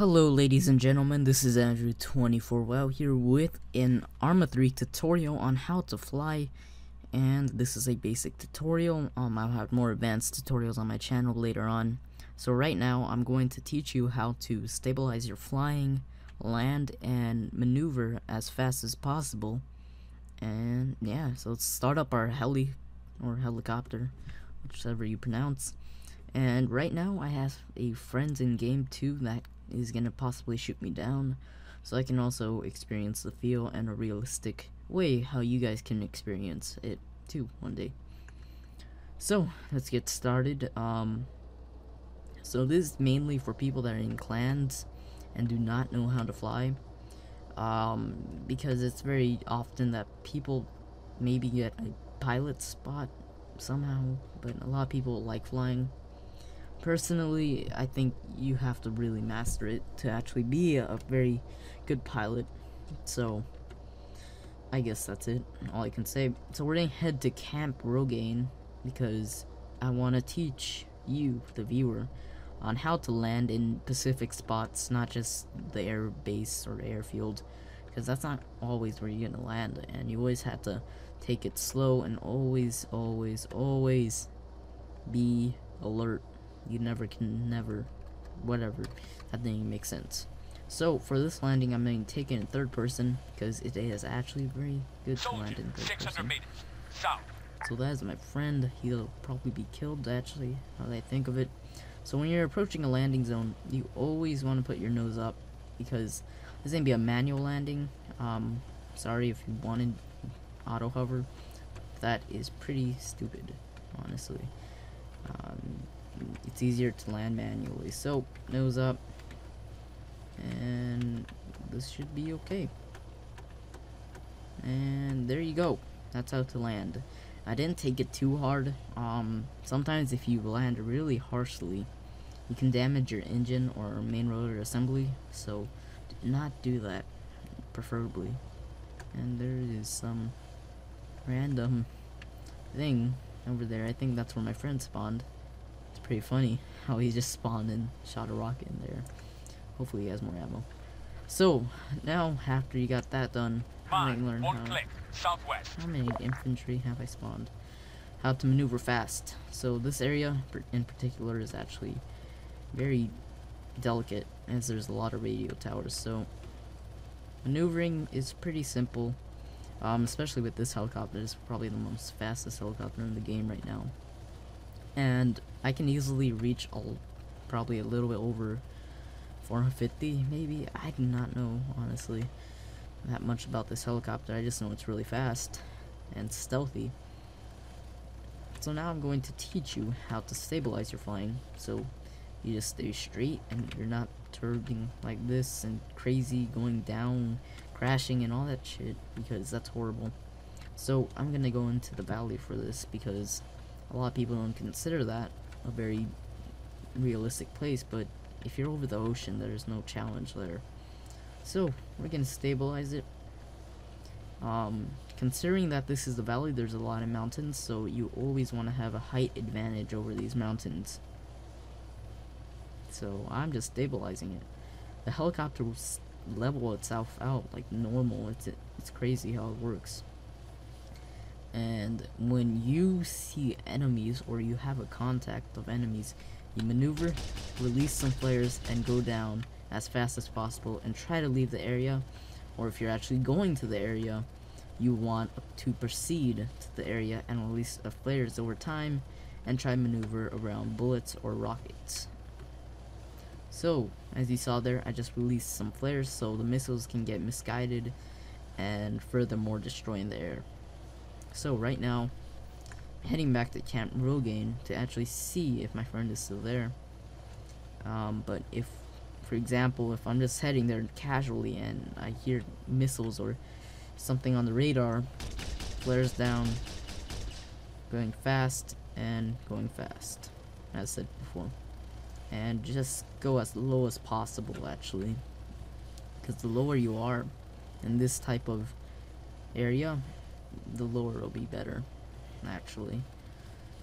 Hello ladies and gentlemen, this is Andrew24WoW here with an ARMA 3 tutorial on how to fly, and this is a basic tutorial. I'll have more advanced tutorials on my channel later on. So right now I'm going to teach you how to stabilize your flying, land, and maneuver as fast as possible. And yeah, so let's start up our heli or helicopter, whichever you pronounce. And right now I have a friend in game 2 that is gonna possibly shoot me down, so I can also experience the feel in a realistic way how you guys can experience it too one day. So let's get started. So this is mainly for people that are in clans and do not know how to fly, because it's very often that people maybe get a pilot spot somehow, but a lot of people like flying. Personally, I think you have to really master it to actually be a very good pilot. So I guess that's it, all I can say. So we're gonna head to Camp Rogaine because I want to teach you, the viewer, on how to land in specific spots, not just the air base or the airfield, because that's not always where you're gonna land, and you always have to take it slow and always be alert. You never, whatever, that didn't make sense. So for this landing, I'm going to take it in third person because it is actually very good to land in third person. So that is my friend. He'll probably be killed, actually, how I think of it. So when you're approaching a landing zone, you always want to put your nose up because this is going to be a manual landing. Sorry if you wanted auto hover. That is pretty stupid, honestly. It's easier to land manually. So nose up, and this should be okay. And there you go. That's how to land. I didn't take it too hard. Sometimes if you land really harshly, you can damage your engine or main rotor assembly, so do not do that, preferably. And there is some random thing over there. I think that's where my friend spawned. It's pretty funny how he just spawned and shot a rocket in there. Hopefully he has more ammo. So now after you got that done, I learned how many infantry have I spawned, how to maneuver fast. So this area in particular is actually very delicate as there's a lot of radio towers, so maneuvering is pretty simple. Especially with this helicopter. It's probably the most fastest helicopter in the game right now, and I can easily reach probably a little bit over 450 maybe. I do not know, honestly, that much about this helicopter. I just know it's really fast and stealthy. So now I'm going to teach you how to stabilize your flying, so you just stay straight and you're not turning like this and crazy, going down, crashing and all that shit, because that's horrible. So I'm gonna go into the valley for this because a lot of people don't consider that a very realistic place, but if you're over the ocean, there's no challenge there. So we're gonna stabilize it. Considering that this is the valley, there's a lot of mountains, so you always want to have a height advantage over these mountains. So I'm just stabilizing it. The helicopter will level itself out like normal. It's crazy how it works. And when you see enemies or you have a contact of enemies, you maneuver, release some flares, and go down as fast as possible and try to leave the area. Or if you're actually going to the area, you want to proceed to the area and release flares over time and try to maneuver around bullets or rockets. So, as you saw there, I just released some flares so the missiles can get misguided and furthermore destroying the air. So right now, heading back to Camp Rogaine to actually see if my friend is still there. But if, for example, if I'm just heading there casually and I hear missiles or something on the radar, flares down, going fast, as said before. And just go as low as possible, actually, because the lower you are in this type of area, the lower it'll be better, actually.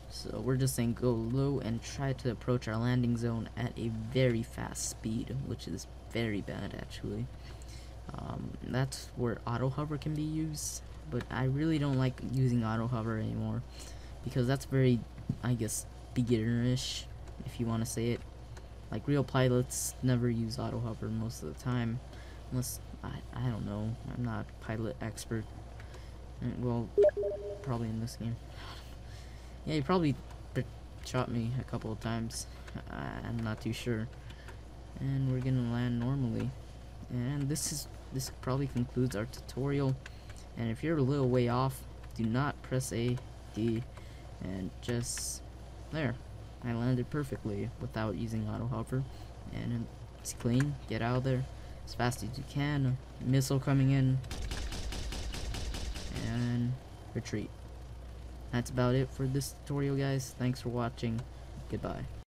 So we're just saying go low and try to approach our landing zone at a very fast speed, which is very bad actually. That's where auto hover can be used, but I really don't like using auto hover anymore because that's very, I guess, beginnerish, if you want to say it. Like, real pilots never use auto hover most of the time, unless I don't know, I'm not a pilot expert. Well, probably in this game. Yeah, you probably shot me a couple of times. I'm not too sure. And we're gonna land normally. And this probably concludes our tutorial. And if you're a little way off, do not press A, D, and just there. I landed perfectly without using auto hover, and it's clean. Get out of there as fast as you can. Missile coming in, and retreat. That's about it for this tutorial, guys. Thanks for watching. Goodbye.